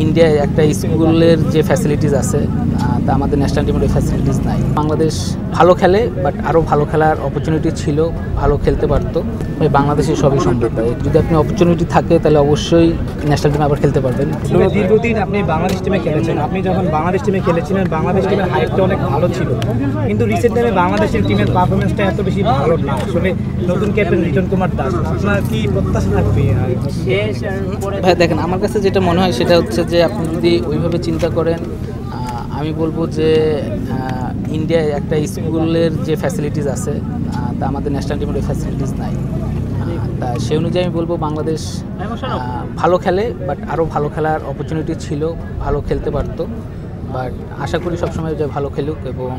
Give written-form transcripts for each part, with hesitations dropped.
ইন্ডিয়ায় একটা স্কুলের যে ফ্যাসিলিটিস আছে তা আমাদের ন্যাশনাল টিমের ফ্যাসিলিটিস নাই। বাংলাদেশ ভালো খেলে, বাট আরও ভালো খেলার অপরচুনিটি ছিল, ভালো খেলতে পারতো। বাংলাদেশে সবই সম্ভব হয়, যদি আপনি অপরচুনিটি থাকে তাহলে অবশ্যই ন্যাশনাল টিমে আবার খেলতে পারবেন। দীর্ঘদিন আপনি বাংলাদেশ টিমে খেলেছেন, আপনি যখন বাংলাদেশ টিমে খেলেছিলেন বাংলাদেশ টিমের হাইটটা অনেক ভালো ছিল, কিন্তু রিসেন্ট টাইমে বাংলাদেশের টিমের পারফরমেন্সটা এত বেশি ভালো না। আসলে নতুন ক্যাপ্টেন লিটন কুমার দাস, আপনার কি প্রত্যাশা থাকবে? ভাই দেখেন, আমার কাছে যেটা মনে হয় সেটা হচ্ছে যে আপনি যদি ওইভাবে চিন্তা করেন, আমি বলবো যে ইন্ডিয়ায় একটা স্কুলের যে ফ্যাসিলিটিস আছে তা আমাদের ন্যাশনাল টিমের ফ্যাসিলিটিস নাই। তা সেই অনুযায়ী আমি বলবো বাংলাদেশ ভালো খেলে, বাট আরও ভালো খেলার অপরচুনিটি ছিল, ভালো খেলতে পারতো। বাট আশা করি সবসময় যে ভালো খেলুক এবং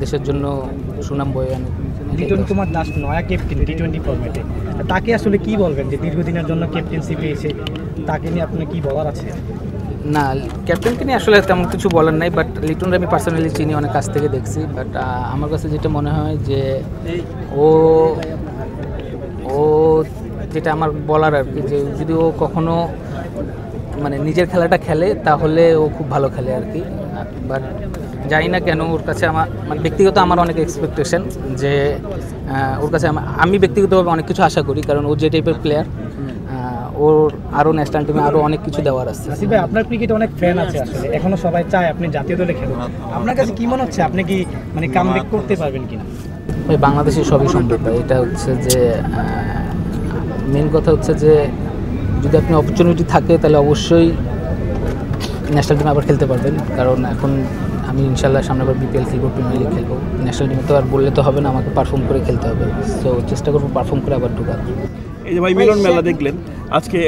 দেশের জন্য সুনাম বয়ে আনুক। লিটন কুমার দাস নয়া ক্যাপ্টেন টি-20 ফরম্যাটে, তাকে আসলে কি বলবেন যে দীর্ঘদিনের জন্য ক্যাপ্টেন্সি পেয়েছে, তাকে নিয়ে আপনার কি বলার আছে? না, ক্যাপ্টেনকে নিয়ে আসলে তেমন কিছু বলার নাই, বাট লিটনকে আমি পার্সোনালি চিনি, অনেক কাছ থেকে দেখছি। বাট আমার কাছে যেটা মনে হয় যে ও যেটা আমার বলার আর কি, যে যদি ও কখনো মানে নিজের খেলাটা খেলে তাহলে ও খুব ভালো খেলে আর কি। বাট জানি না কেন ওর কাছে আমার মানে ব্যক্তিগত আমার অনেক এক্সপেকটেশন, যে ওর কাছে আমি ব্যক্তিগতভাবে অনেক কিছু আশা করি, কারণ ও যে টাইপের প্লেয়ার, ওর আরও ন্যাশনাল টিমে আরও অনেক কিছু দেওয়ার আছে। আসিফ ভাই, আপনার ক্রিকেটে অনেক ফ্যান আছে, আসলে এখনো সবাই চায় আপনি জাতীয় দলে খেলুন। আপনার কাছে কি মনে হচ্ছে, আপনি কি মানে কামব্যাক করতে পারবেন কিনা? ভাই বাংলাদেশে সবই সম্ভব হয়, এটা হচ্ছে যে মেন কথা হচ্ছে যে যদি আপনি অপরচুনিটি থাকে তাহলে অবশ্যই ন্যাশনাল টিমে আবার খেলতে পারবেন। কারণ এখন আমি ইনশাল্লাহ সামনে আবার বিপিএল খেলবো, প্রিমিয়ার লিগ খেলবো। ন্যাশনাল টিমে তো আর বললে তো হবে না, আমাকে পারফর্ম করে খেলতে হবে। সো চেষ্টা করবো পারফর্ম করে আবার ঢোকার। এই যে ভাই মিলন মেলা দেখলেন আজকে,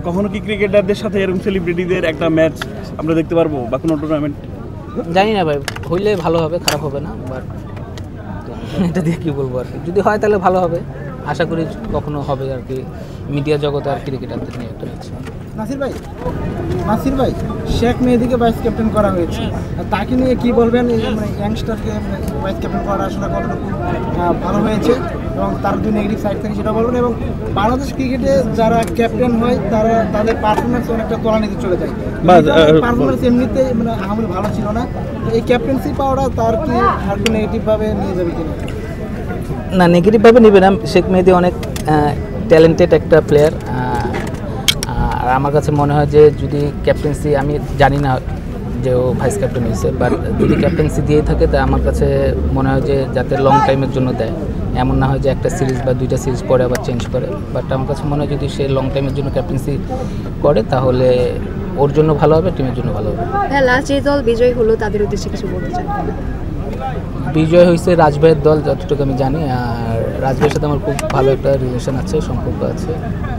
কখনো কি ক্রিকেটারদের সাথে এরকম সেলিব্রিটিদের একটা ম্যাচ আমরা দেখতে পারবো বা কোনো টুর্নামেন্ট? জানি না ভাই, হইলে ভালো হবে, খারাপ হবে না। বাট এটা দিয়ে কী বলবো আর কি, যদি হয় তাহলে ভালো হবে, আশা করি কখনো হবে আর কি। মিডিয়া জগতে আর ক্রিকেটারদের নিয়ে একটা ম্যাচ। নাসির ভাই, শেখ মেহেদীকে ভাইস ক্যাপ্টেন করা হয়েছে, তাকে নিয়ে কি বলবেন? মানে ইয়াংস্টারকে ভাইস ক্যাপ্টেন করা আসলে কতটুকু ভালো হয়েছে, এবং তার যদি নেগেটিভ সাইড থাকে সেটা বলবেন। এবং বাংলাদেশ ক্রিকেটে যারা ক্যাপ্টেন হয় তারা তাদের পারফরমেন্স অনেকটা তলানিতে চলে যায়, পারফরমেন্স এমনিতে মানে আমাদের ভালো ছিল না। এই ক্যাপ্টেন্সি পাওয়াটা তার কি আর কি নেগেটিভভাবে নিয়ে যাবে কিনা? না, নেগেটিভভাবে নেবে না। শেখ মেহেদী অনেক ট্যালেন্টেড একটা প্লেয়ার, আর আমার কাছে মনে হয় যে যদি ক্যাপ্টেন্সি, আমি জানি না যে ও ভাইস ক্যাপ্টেন হয়েছে, বাট যদি ক্যাপ্টেন্সি দিয়েই থাকে তা আমার কাছে মনে হয় যে যাতে লং টাইমের জন্য দেয়, এমন না হয় যে একটা সিরিজ বা দুইটা সিরিজ পরে আবার চেঞ্জ করে। বাট আমার কাছে মনে হয় যদি সে লং টাইমের জন্য ক্যাপ্টেন্সি করে তাহলে ওর জন্য ভালো হবে, টিমের জন্য ভালো হবে। হ্যাঁ, লাস্ট যে দল বিজয়ী হলো তাদের উদ্দেশ্যে কিছু বলতে চান? বিজয় হয়েছে রাজভাইয়ের দল, যতটুকু আমি জানি। আর রাজভাইয়ের সাথে আমার খুব ভালো একটা রিলেশন আছে, সম্পর্ক আছে।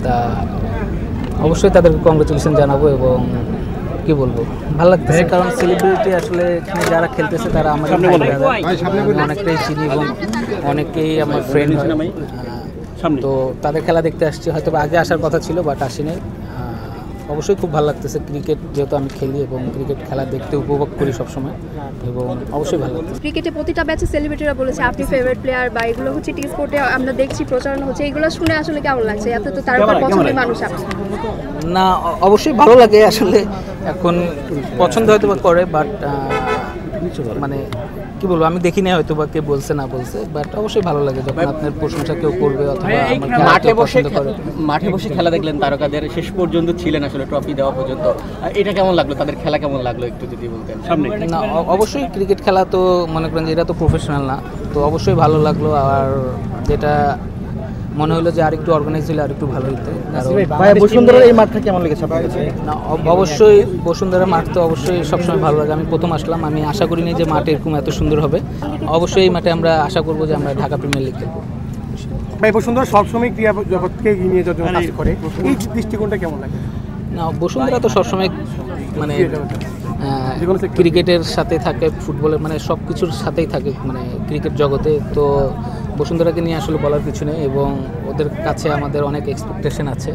তা অবশ্যই তাদেরকে কংগ্রেচুলেশন জানাবো। এবং কি বলবো, ভালো লাগতেছে, কারণ সেলিব্রিটি আসলে এখানে যারা খেলতেছে তারা আমার অনেকটাই চিনি এবং অনেকেই আমার ফ্রেন্ড হয়। তো তাদের খেলা দেখতে আসছি, হয়তো আগে আসার কথা ছিল বাট আসিনি। অবশ্যই খুব ভালো লাগতেছে, ক্রিকেট যেহেতু আমি খেলি এবং ক্রিকেট খেলা দেখতে উপভোগ করি সবসময়, এবং অবশ্যই ভালো লাগতেছে। ক্রিকেটে প্রতিটা ব্যাচে সেলিব্রিটিরা বলেছে আপনি ফেভারিট প্লেয়ার, বা এগুলো হচ্ছে টি স্পোর্টে আমরা দেখছি প্রচারণা হচ্ছে, এগুলো শুনে আসলে কেমন লাগছে? এত তো তারকার পছন্দের মানুষ আপনি। না, অবশ্যই ভালো লাগে আসলে। এখন পছন্দ হয়তো বা করে, বাট মানে কি বলবো, আমি দেখি না হয়তো বা কে বলছে না বলছে, বাট অবশ্যই ভালো লাগে যখন আপনার প্রশংসা কেউ করবে অথবা মাঠে বসে খেলা দেখলেন, তারকাদের শেষ পর্যন্ত ছিলেন আসলে ট্রফি দেওয়া পর্যন্ত, এটা কেমন লাগলো? তাদের খেলা কেমন লাগলো একটু যদি বলতেন সামনে? না, অবশ্যই ক্রিকেট খেলা তো মনে করেন যে এটা তো প্রফেশনাল না, তো অবশ্যই ভালো লাগলো। আর যেটা মনে হলো যে আরেকটু অর্গানাইজ হলে আরেকটু ভালো হতো। বসুন্ধরার এই মাঠটা কেমন লেগেছে আপনার কাছে? না, অবশ্যই বসুন্ধরা মাঠ তো অবশ্যই সবসময় ভালো লাগে। আমি প্রথম আসলাম, আমি আশা করিনি যে মাঠ এরকম এত সুন্দর হবে। অবশ্যই এই মাঠে আমরা আশা করবো যে আমরা ঢাকা প্রিমিয়ার লিগ খেলবো। ভাই, বসুন্ধরা সবসময় ক্রীড়া জগৎকে নিয়ে যাওয়ার জন্য কাজ করে, এই দৃষ্টিকোণটা কেমন লাগে? না, বসুন্ধরা তো সবসময় মানে ক্রিকেটের সাথে থাকে, ফুটবলের মানে সব কিছুর সাথেই থাকে মানে ক্রিকেট জগতে। তো বসুন্ধরাকে নিয়ে আসলে বলার কিছু নেই, এবং ওদের কাছে আমাদের অনেক এক্সপেকটেশন আছে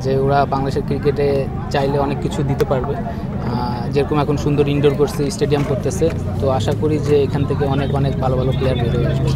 যে ওরা বাংলাদেশের ক্রিকেটে চাইলে অনেক কিছু দিতে পারবে। যেরকম এখন সুন্দর ইনডোর করছে, স্টেডিয়াম করতেছে, তো আশা করি যে এখান থেকে অনেক অনেক ভালো ভালো প্লেয়ার বের হয়ে আসবে।